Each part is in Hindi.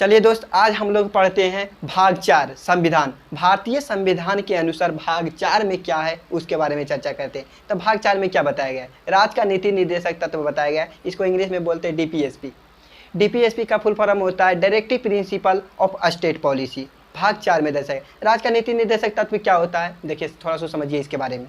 चलिए दोस्त, आज हम लोग पढ़ते हैं भाग 4 संविधान। भारतीय संविधान के अनुसार भाग 4 में क्या है उसके बारे में चर्चा करते हैं। तो भाग 4 में क्या बताया गया है? राज्य का नीति निर्देशक तत्व बताया गया है। इसको इंग्लिश में बोलते हैं डीपीएसपी। डीपीएसपी का फुल फॉर्म होता है directive principle of state policy. भाग 4 में दर्शाया राज्य का नीति निर्देशक तत्व क्या होता है। देखिए थोड़ा सा समझिए इसके बारे में।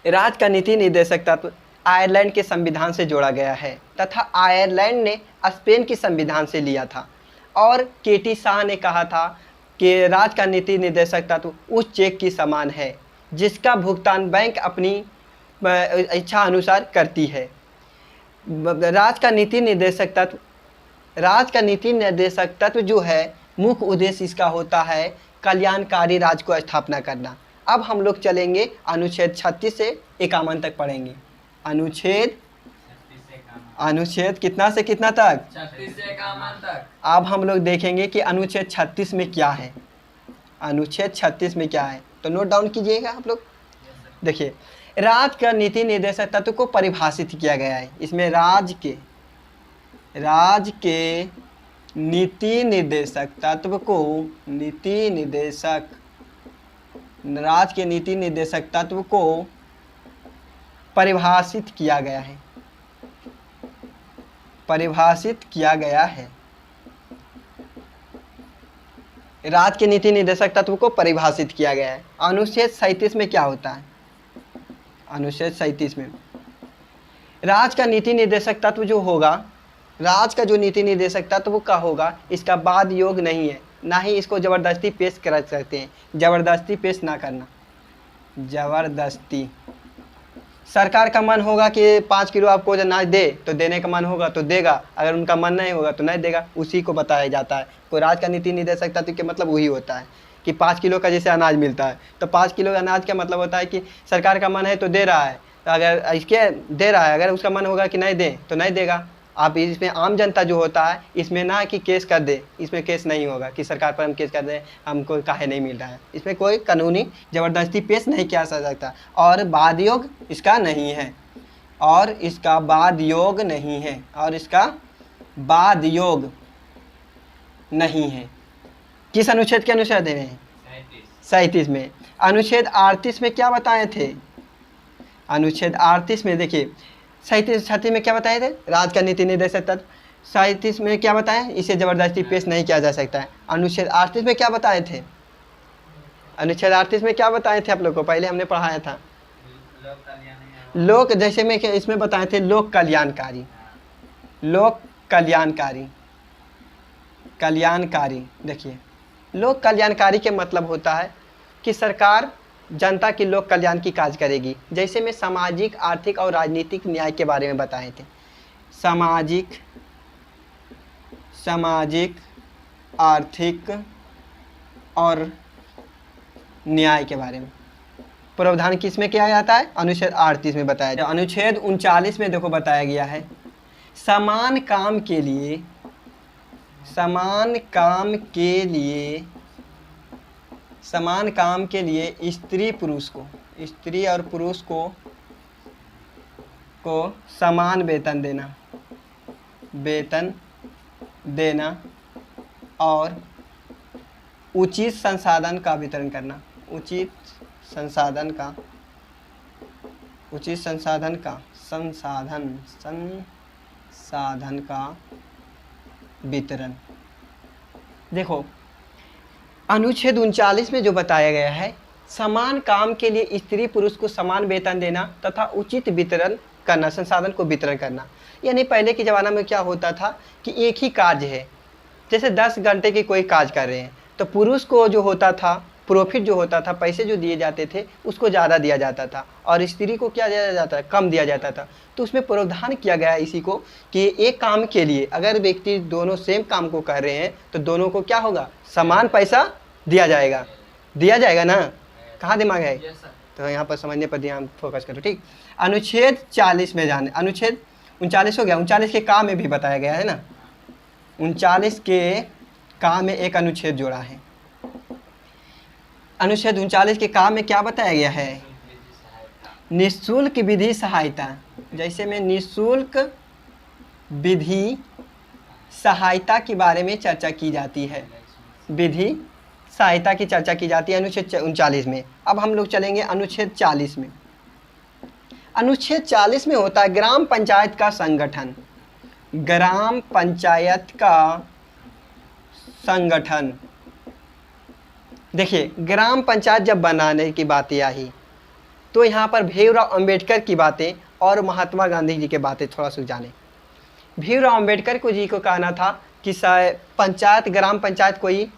राज्य का नीति निर्देशक तत्व आयरलैंड के संविधान से जोड़ा गया है तथा आयरलैंड ने स्पेन की संविधान से लिया था। और केटी शाह ने कहा था कि राज्य का नीति निर्देशक तत्व उस चेक की समान है जिसका भुगतान बैंक अपनी इच्छा अनुसार करती है। राज्य का नीति निर्देशक तत्व जो है मुख्य उद्देश्य इसका होता है कल्याणकारी राज्य को स्थापना करना। अब हम लोग चलेंगे अनुच्छेद 36 से 51 तक पढ़ेंगे। अनुच्छेद कितना से कितना तक? 36 से 51 तक। अब हम लोग देखेंगे कि अनुच्छेद 36 में क्या है। अनुच्छेद 36 में क्या है तो नोट डाउन कीजिएगा आप लोग। देखिए राज्य का नीति निर्देशक तत्व को परिभाषित किया गया है। इसमें राज्य के नीति निर्देशक तत्व को राज्य के नीति निर्देशक तत्व को परिभाषित किया गया है। राज्य के नीति निर्देशक तत्व को परिभाषित किया गया है। अनुच्छेद 37 में क्या होता है? अनुच्छेद 37 में राज्य का नीति निर्देशक तत्व जो होगा, राज्य का जो नीति निर्देशक तत्व का होगा, इसका बाद योग नहीं है, ना ही इसको ज़बरदस्ती पेश कर सकते हैं। ज़बरदस्ती पेश ना करना। ज़बरदस्ती सरकार का मन होगा कि 5 किलो आपको अनाज दे तो देने का मन होगा तो देगा, अगर उनका मन नहीं होगा तो नहीं देगा। उसी को बताया जाता है। कोई राज्य का नीति निर्देशक तत्व के मतलब वही होता है कि 5 किलो का जैसे अनाज मिलता है तो 5 किलो अनाज का मतलब होता है कि सरकार का मन है तो दे रहा है, अगर इसके दे रहा है, अगर उसका मन होगा कि नहीं दे तो नहीं देगा। आप इसमें आम जनता जो होता है इसमें ना कि केस कर दे, इसमें केस नहीं होगा कि सरकार पर हम केस कर दें, हमको काहे नहीं मिल रहा है। इसमें कोई कानूनी ज़बरदस्ती पेश नहीं किया जा सकता। और बाद योग इसका नहीं है, नहीं है। किस अनुच्छेद के अनुसार दे रहे हैं? 37 में। अनुच्छेद 38 में क्या बताए थे? अनुच्छेद 38 में देखिए 37 में क्या बताए थे? राज्य का नीति निर्देशक तत्व। 37 में क्या बताएं? इसे ज़बरदस्ती पेश नहीं किया जा सकता है। अनुच्छेद 38 में क्या बताए थे? अनुच्छेद 38 में क्या बताए थे आप लोग को? पहले हमने पढ़ाया था लोक, जैसे में इसमें बताए थे लोक कल्याणकारी। देखिए लोक कल्याणकारी के मतलब होता है कि सरकार जनता की लोक कल्याण की कार्य करेगी। जैसे में सामाजिक, आर्थिक और राजनीतिक न्याय के बारे में बताए थे। सामाजिक, आर्थिक और न्याय के बारे में प्रावधान किस में किया जाता है? अनुच्छेद 38 में बताया जाए। अनुच्छेद 39 में देखो बताया गया है समान काम के लिए स्त्री और पुरुष को समान वेतन देना और उचित संसाधन का वितरण करना। उचित संसाधन का वितरण। देखो अनुच्छेद 39 में जो बताया गया है समान काम के लिए स्त्री पुरुष को समान वेतन देना तथा उचित वितरण करना, संसाधन को वितरण करना। यानी पहले के ज़माना में क्या होता था कि एक ही कार्य है, जैसे 10 घंटे की कोई कार्य कर रहे हैं तो पुरुष को जो होता था प्रॉफिट जो होता था, पैसे जो दिए जाते थे उसको ज़्यादा दिया जाता था और स्त्री को क्या दिया जाता है? कम दिया जाता था। तो उसमें प्रावधान किया गया है इसी को कि एक काम के लिए अगर व्यक्ति दोनों सेम काम को कर रहे हैं तो दोनों को क्या होगा? समान पैसा दिया जाएगा ना। कहाँ दिमाग है? तो यहाँ पर समझने पर ध्यान फोकस करो, ठीक। अनुच्छेद 40 में जाने, अनुच्छेद 39 हो गया। 39 के काम में भी बताया गया है ना। 39 के काम में एक अनुच्छेद जोड़ा है। अनुच्छेद 39 के काम में क्या बताया गया है? निःशुल्क विधि सहायता। जैसे में निःशुल्क विधि सहायता के बारे में चर्चा की जाती है। विधि सहायता की चर्चा की जाती है अनुच्छेद 39 में। अब हम लोग चलेंगे अनुच्छेद 40 में। अनुच्छेद 40 में होता है ग्राम पंचायत का संगठन। ग्राम पंचायत का संगठन। देखिए, ग्राम पंचायत जब बनाने की बातें आई तो यहाँ पर भीमराव अंबेडकर की बातें और महात्मा गांधी जी की बातें थोड़ा सा जाने। भीमराव अंबेडकर को जी को कहना था कि पंचायत ग्राम पंचायत कोई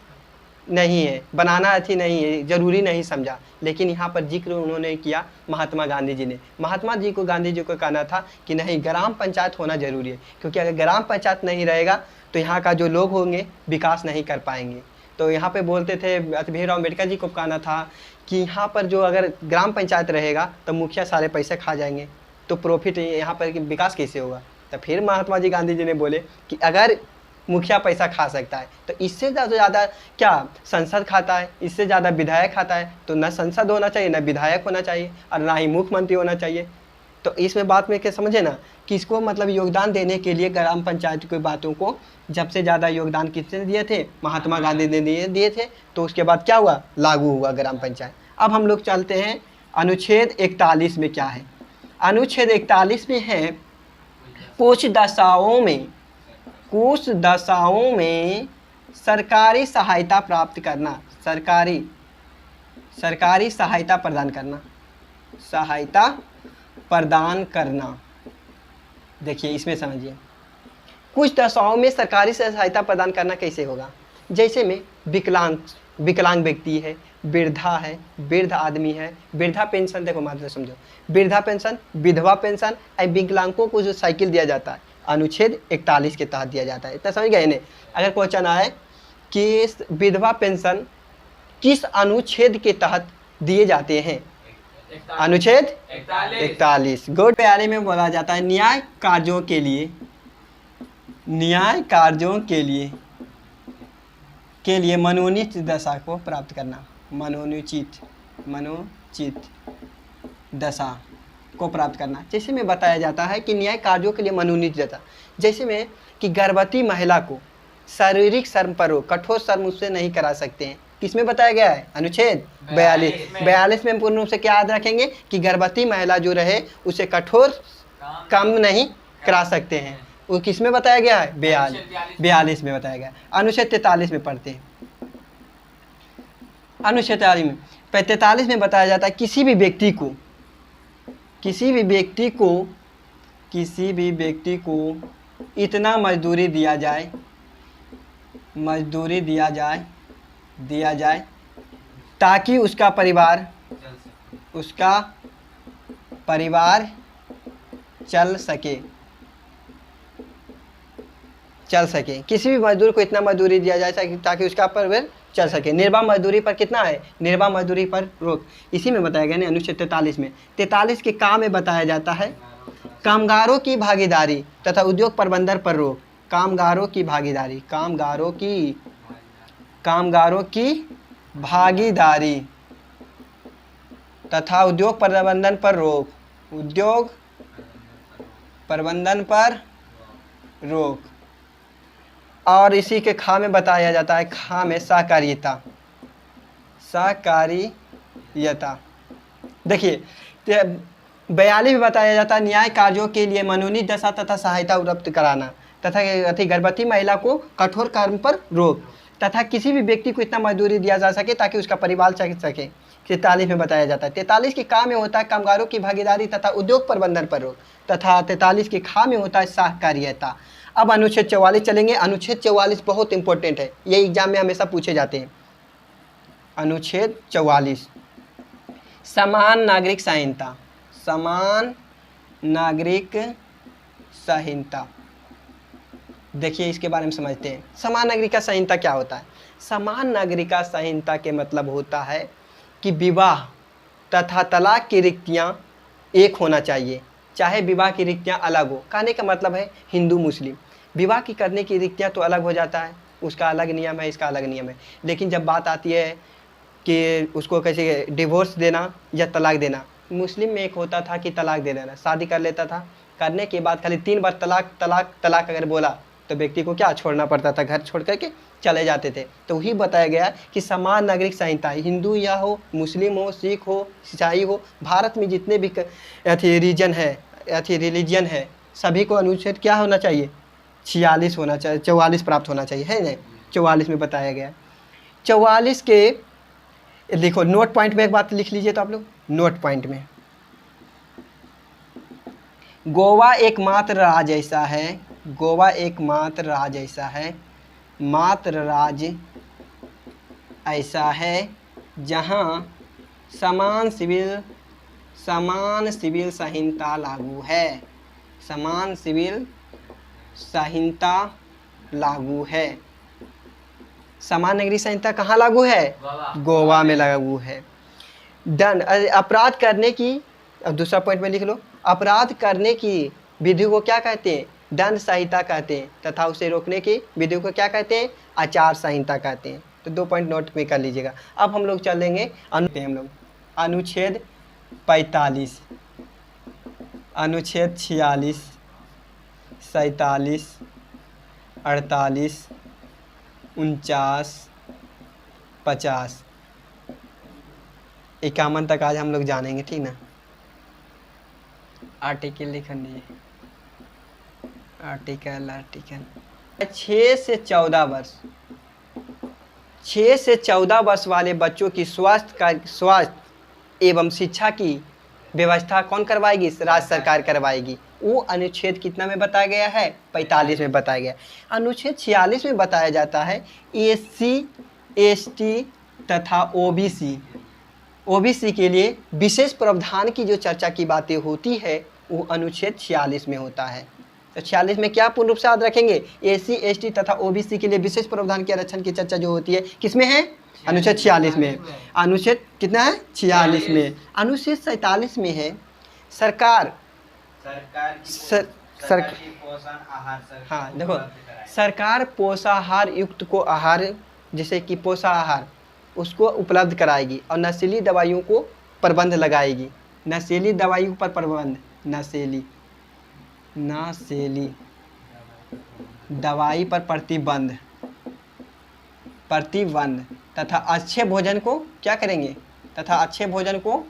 नहीं है, बनाना अच्छी नहीं है, ज़रूरी नहीं समझा। लेकिन यहाँ पर जिक्र उन्होंने किया महात्मा गांधी जी ने। महात्मा जी को गांधी जी को कहना था कि नहीं, ग्राम पंचायत होना ज़रूरी है, क्योंकि अगर ग्राम पंचायत नहीं रहेगा तो यहाँ का जो लोग होंगे विकास नहीं कर पाएंगे। तो यहाँ पे बोलते थे, भीमराव अम्बेडकर जी को कहना था कि यहाँ पर जो अगर ग्राम पंचायत रहेगा तो मुखिया सारे पैसे खा जाएंगे, तो प्रॉफिट यहाँ पर विकास कैसे होगा। तो फिर महात्मा जी गांधी जी ने बोले कि अगर मुखिया पैसा खा सकता है तो इससे ज़्यादा क्या संसद खाता है, इससे ज़्यादा विधायक खाता है, तो न संसद होना चाहिए, न विधायक होना चाहिए, और ना ही मुख्यमंत्री होना चाहिए। तो इसमें बात में क्या समझे ना, कि इसको मतलब योगदान देने के लिए ग्राम पंचायत की बातों को जब से ज़्यादा योगदान किसने दिए थे, महात्मा गांधी ने दिए थे। तो उसके बाद क्या हुआ, लागू हुआ ग्राम पंचायत। अब हम लोग चलते हैं अनुच्छेद 41 में क्या है। अनुच्छेद 41 में है कुछ दशाओं में सरकारी सहायता प्राप्त करना, सरकारी सहायता प्रदान करना। देखिए, इसमें समझिए, कुछ दशाओं में सरकारी सहायता प्रदान करना कैसे होगा। जैसे में विकलांग व्यक्ति है, वृद्धा है, वृद्ध आदमी है, वृद्धा पेंशन, देखो मतलब समझो, वृद्धा पेंशन, विधवा पेंशन, और विकलांगों को जो साइकिल दिया जाता है अनुच्छेद 41 के तहत दिया जाता है। इतना समझ गए ने। अगर क्वेश्चन आए कि विधवा पेंशन किस अनुच्छेद के तहत दिए जाते हैं, अनुच्छेद 41। गुड। 42 में बोला जाता है न्याय कार्यों के लिए मनोनीत दशा को प्राप्त करना, मनोचित दशा को प्राप्त करना। जैसे में बताया जाता है कि न्याय कार्यों के लिए मनोनीत दशा, जैसे में कि गर्भवती महिला को शारीरिक श्रम पर कठोर श्रम उससे नहीं करा सकते हैं। किसमें बताया गया है, अनुच्छेद 42 में पूर्ण रूप से क्या याद रखेंगे कि गर्भवती महिला जो रहे उसे कठोर काम नहीं करा सकते हैं। वो किस में बताया गया है, 42 में बताया गया है। अनुच्छेद 43 में पढ़ते हैं। अनुच्छेद 43 में बताया जाता है किसी भी व्यक्ति को इतना मजदूरी दिया जाए ताकि उसका परिवार चल सके। किसी भी मजदूर को इतना मजदूरी दिया जाए ताकि उसका परिवार चल सके। निर्वाह मजदूरी पर कितना है, निर्वाह मजदूरी पर रोक, इसी में बताया गया ना अनुच्छेद 43 में। 43 के काम में बताया जाता है कामगारों की भागीदारी तथा उद्योग प्रबंधन पर रोक। कामगारों की भागीदारी तथा उद्योग प्रबंधन पर रोक। और इसी के खा में बताया जाता है, खा में सहकारिता। देखिए, 42 में बताया जाता है न्याय कार्यों के लिए मनोनीत दशा तथा सहायता उपलब्ध कराना तथा गर्भवती महिला को कठोर कर्म पर रोक तथा किसी भी व्यक्ति को इतना मजदूरी दिया जा सके ताकि उसका परिवार चल सके। 43 में बताया जाता है। 43 के का में होता है कामगारों की भागीदारी तथा उद्योग प्रबंधन पर रोक तथा 43 के खा में होता है सहकारिता। अब अनुच्छेद 44 चलेंगे। अनुच्छेद 44 बहुत इंपॉर्टेंट है, ये एग्जाम में हमेशा पूछे जाते हैं। अनुच्छेद 44 समान नागरिक संहिता। देखिए, इसके बारे में समझते हैं। समान नागरिक संहिता क्या होता है। समान नागरिक संहिता के मतलब होता है कि विवाह तथा तलाक की रिक्तियाँ एक होना चाहिए, चाहे विवाह की रिक्तियाँ अलग हो। कहने का मतलब है हिंदू मुस्लिम विवाह की करने की रिक्तियाँ तो अलग हो जाता है, उसका अलग नियम है, इसका अलग नियम है। लेकिन जब बात आती है कि उसको कैसे डिवोर्स देना या तलाक देना, मुस्लिम में एक होता था कि तलाक दे देना, शादी कर लेता था, करने के बाद खाली 3 बार तलाक अगर बोला तो व्यक्ति को क्या छोड़ना पड़ता था, घर छोड़ करके चले जाते थे। तो वही बताया गया कि समान नागरिक संहिता, हिंदू या हो, मुस्लिम हो, सिख हो, ईसाई हो, भारत में जितने भी रीजन है, रिलीजन है, सभी को अनुच्छेद क्या होना चाहिए, 46 होना चाहिए, 44 प्राप्त होना चाहिए, है ना। 44 में बताया गया। 44 के देखो नोट पॉइंट में एक बात लिख लीजिए तो आप लोग, नोट पॉइंट में, गोवा एकमात्र राज्य ऐसा है, गोवा एकमात्र राज्य ऐसा है, मात्र राज्य ऐसा है जहां समान सिविल संहिता लागू है, समान सिविल संहिता लागू है। समान नागरिक संहिता कहाँ लागू है, गोवा में लागू है। दंड, अपराध करने की, अब दूसरा पॉइंट में लिख लो, अपराध करने की विधि को क्या कहते हैं, दंड संहिता कहते हैं, तथा उसे रोकने की विधि को क्या कहते हैं, आचार संहिता कहते हैं। तो 2 पॉइंट नोट में कर लीजिएगा। अब हम लोग चलेंगे हम लोग अनुच्छेद 45, अनुच्छेद 46, 47, 48, 49, 50, 51 तक आज हम लोग जानेंगे, ठीक ना। आर्टिकल लिखने, आर्टिकल 6 से 14 वर्ष, 6 से 14 वर्ष वाले बच्चों की स्वास्थ्य एवं शिक्षा की व्यवस्था कौन करवाएगी, राज्य सरकार करवाएगी। वो अनुच्छेद कितना में बताया गया है, 45 में बताया गया। अनुच्छेद 46 में बताया जाता है SC ST तथा OBC के लिए विशेष प्रावधान की जो चर्चा की बातें होती है वो अनुच्छेद 46 में होता है। तो 46 में क्या पूर्ण रूप से याद रखेंगे, SC ST तथा OBC के लिए विशेष प्रावधान के आरक्षण की चर्चा जो होती है किसमें है, अनुच्छेद 46 में। अनुच्छेद कितना है, 46 में। अनुच्छेद 47 में है हाँ देखो, सरकार पोषाहार युक्त को आहार, जैसे कि पोषाहार उसको उपलब्ध कराएगी और नशीली दवाइयों को प्रतिबंध लगाएगी, नशीली दवाइयों पर प्रतिबंध, नशीली दवाई पर प्रतिबंध तथा अच्छे भोजन को क्या करेंगे, तथा अच्छे भोजन को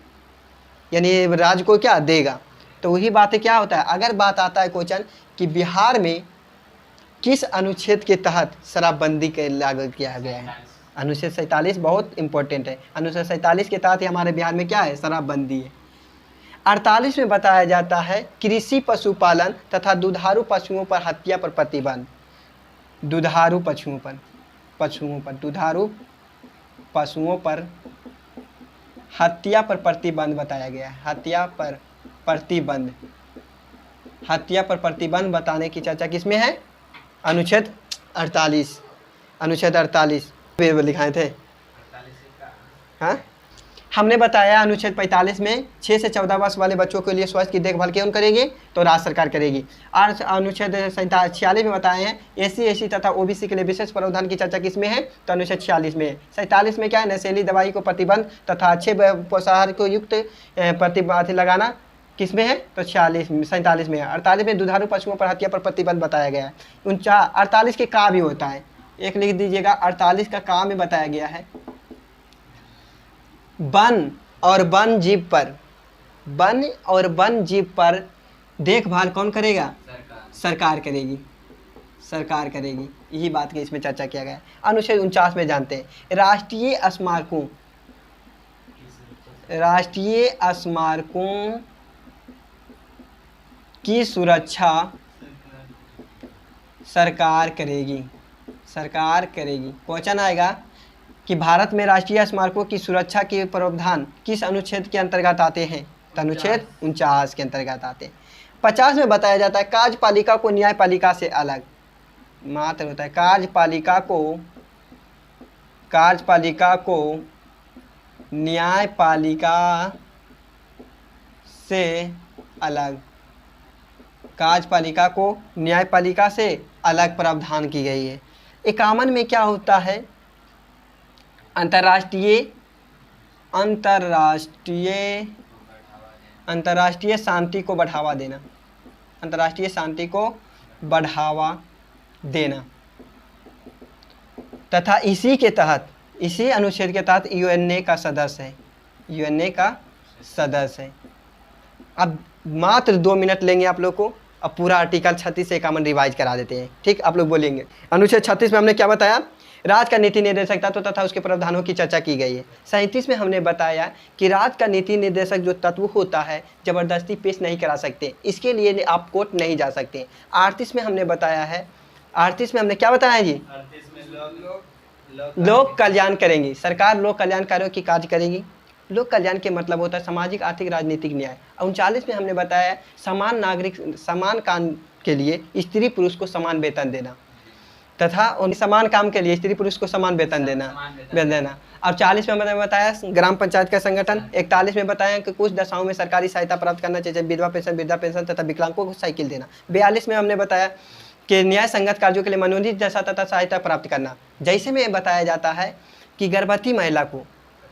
यानी राज्य को क्या देगा। तो वही बातें क्या होता है, अगर बात आता है क्वेश्चन कि बिहार में किस अनुच्छेद के तहत शराबबंदी के लागू किया गया है, अनुच्छेद 47 बहुत इंपॉर्टेंट है। अनुच्छेद 47 के तहत ही हमारे बिहार में क्या है, शराबबंदी है। 48 में बताया जाता है कृषि पशुपालन तथा दुधारू पशुओं पर हत्या पर प्रतिबंध, दुधारू पशुओं पर हत्या पर प्रतिबंध बताया गया है, हत्या पर प्रतिबंध बताने की चर्चा किसमें है, अनुच्छेद 48, अनुच्छेद 48 लिखाए थे। हाँ हमने बताया अनुच्छेद 45 में 6 से 14 वर्ष वाले बच्चों के लिए स्वास्थ्य की देखभाल कौन करेगी, तो राज्य सरकार करेगी। और अनुच्छेद 46 में बताए हैं SC ST तथा OBC के लिए विशेष प्रावधान की चर्चा किसमें है, तो अनुच्छेद 46 में है। 47 में क्या है, नशीली दवाई को प्रतिबंध तथा अच्छे पोषाहार को युक्त प्रतिबंध लगाना किसमें है, तो 47 में है। 48 में दुधारू पशुओं पर हत्या पर प्रतिबंध बताया गया है। 48 के का भी होता है, एक लिख दीजिएगा, 48 का काम में बताया गया है वन और वन जीव पर देखभाल कौन करेगा, सरकार करेगी, यही बात की इसमें चर्चा किया गया है। अनुच्छेद 49 में जानते हैं राष्ट्रीय स्मारकों की सुरक्षा सरकार करेगी। क्वेश्चन आएगा कि भारत में राष्ट्रीय स्मारकों की सुरक्षा के प्रावधान किस अनुच्छेद के अंतर्गत आते हैं, तो अनुच्छेद 49 के अंतर्गत आते हैं। 50 में बताया जाता है कार्यपालिका को न्यायपालिका से अलग मात्र होता है, कार्यपालिका को न्यायपालिका से अलग प्रावधान की गई है। 51 में क्या होता है, अंतर्राष्ट्रीय शांति को बढ़ावा देना तथा इसी के तहत, इसी अनुच्छेद के तहत यूएनए का सदस्य है, यूएनए का सदस्य है। अब मात्र 2 मिनट लेंगे आप लोग को, अब पूरा आर्टिकल 36 से 51 रिवाइज करा देते हैं। ठीक, आप लोग बोलेंगे अनुच्छेद 36 में हमने क्या बताया, राज्य का नीति निर्देशक तत्व तथा उसके प्रावधानों की चर्चा की गई है। 37 में हमने बताया कि राज्य का नीति निर्देशक जो तत्व होता है जबरदस्ती पेश नहीं करा सकते, इसके लिए आप कोर्ट नहीं जा सकते। 38 में हमने बताया है, 38 में हमने क्या बताया जी, लोक कल्याण करेंगी, सरकार लोक कल्याण कार्यों की कार्य करेगी। लोक कल्याण के मतलब होता है सामाजिक, आर्थिक, राजनीतिक न्याय। 39 में हमने बताया समान नागरिक समान काम के लिए स्त्री पुरुष को समान वेतन देना तथा उन समान काम के लिए स्त्री पुरुष को समान वेतन देना। और 40 में हमने बताया ग्राम पंचायत का संगठन। 41 में बताया कि कुछ दशाओं में सरकारी सहायता प्राप्त करना चाहिए, विधवा पेंशन, वृद्धा पेंशन तथा विकलांगों को साइकिल देना। 42 में हमने बताया कि न्याय संगत कार्यों के लिए मनोनीत दशा तथा सहायता प्राप्त करना। जैसे में बताया जाता है कि गर्भवती महिला को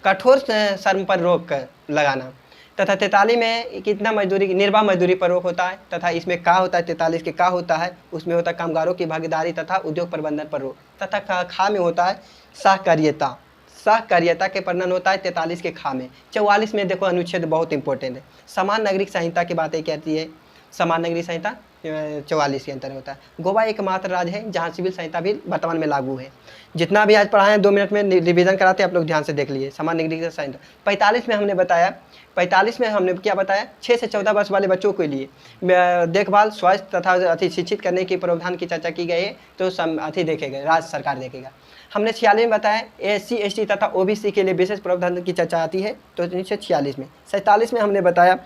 कठोर श्रम पर रोक लगाना तथा 43 में कितना मजदूरी, निर्वाह मजदूरी पर रोक होता है तथा इसमें का होता है, 43 के का होता है उसमें होता है कामगारों की भागीदारी तथा उद्योग प्रबंधन पर रोक तथा खा में होता है सहकार्यता, सहकार्यता के वर्णन होता है 43 के खा में। 44 में देखो अनुच्छेद बहुत इंपॉर्टेंट है, समान नागरिक संहिता की बातें कहती है, समान नागरिक संहिता 44 के अंतर होता है। गोवा एकमात्र राज्य है जहाँ सिविल संहिता भी वर्तमान में लागू है। जितना भी आज पढ़ाए हैं 2 मिनट में रिवीजन कराते हैं, आप लोग ध्यान से देख लीजिए। समान नागरिक संहिता 45 में हमने बताया, 45 में हमने क्या बताया, 6 से 14 वर्ष वाले बच्चों के लिए देखभाल, स्वास्थ्य तथा शिक्षित करने के प्रावधान की चर्चा की गई है, तो अति देखेगा, राज्य सरकार देखेगा। हमने 46 में बताया SC ST तथा OBC के लिए विशेष प्रावधान की चर्चा आती है, तो 46 में। 47 में हमने बताया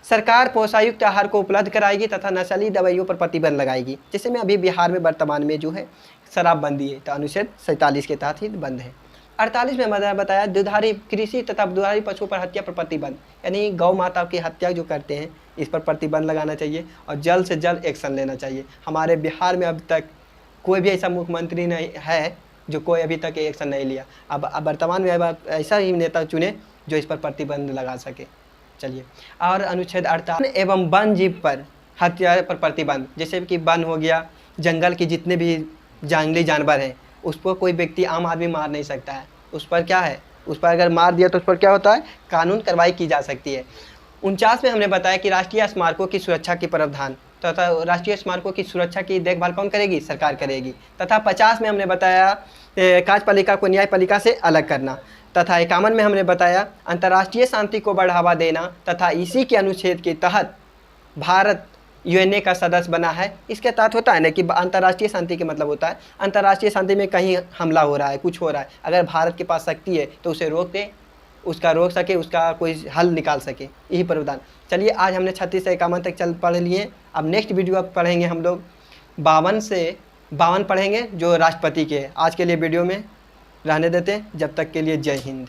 सरकार पोषायुक्त आहार को उपलब्ध कराएगी तथा नशीली दवाइयों पर प्रतिबंध लगाएगी। जैसे में अभी बिहार में वर्तमान में जो है शराबबंदी है, तो अनुच्छेद 47 के तहत ही बंद है। 48 में मैंने बताया दुधारी कृषि तथा दुधारी पशुओं पर हत्या पर प्रतिबंध, यानी गौ माता की हत्या जो करते हैं इस पर प्रतिबंध लगाना चाहिए और जल्द से जल्द एक्शन लेना चाहिए। हमारे बिहार में अब तक कोई भी ऐसा मुख्यमंत्री नहीं है जो कोई अभी तक एक्शन नहीं लिया। अब वर्तमान में अब ऐसा ही नेता चुने जो इस पर प्रतिबंध लगा सके। चलिए, और अनुच्छेद 48 एवं वन जीव पर हत्या पर प्रतिबंध, जैसे कि वन हो गया, जंगल के जितने भी जंगली जानवर हैं उस पर कोई व्यक्ति आम आदमी मार नहीं सकता है। उस पर क्या है, उस पर अगर मार दिया तो उस पर क्या होता है, कानून कार्रवाई की जा सकती है। 49 में हमने बताया कि राष्ट्रीय स्मारकों की सुरक्षा के प्रावधान तथा राष्ट्रीय स्मारकों की सुरक्षा की देखभाल कौन करेगी, सरकार करेगी। तथा 50 में हमने बताया कार्यपालिका को न्यायपालिका से अलग करना। तथा 51 में हमने बताया अंतर्राष्ट्रीय शांति को बढ़ावा देना तथा इसी के अनुच्छेद के तहत भारत यूएनए का सदस्य बना है। इसके तहत होता है ना कि अंतर्राष्ट्रीय शांति के मतलब होता है अंतर्राष्ट्रीय शांति में कहीं हमला हो रहा है, कुछ हो रहा है, अगर भारत के पास शक्ति है तो उसे रोक दे, उसका रोक सके, उसका कोई हल निकाल सके, यही प्रावधान। चलिए, आज हमने 36 से 51 तक पढ़ लिए। अब नेक्स्ट वीडियो पढ़ेंगे हम लोग 52 से 52 पढ़ेंगे जो राष्ट्रपति के। आज के लिए वीडियो में रहने देते हैं, जब तक के लिए जय हिंद।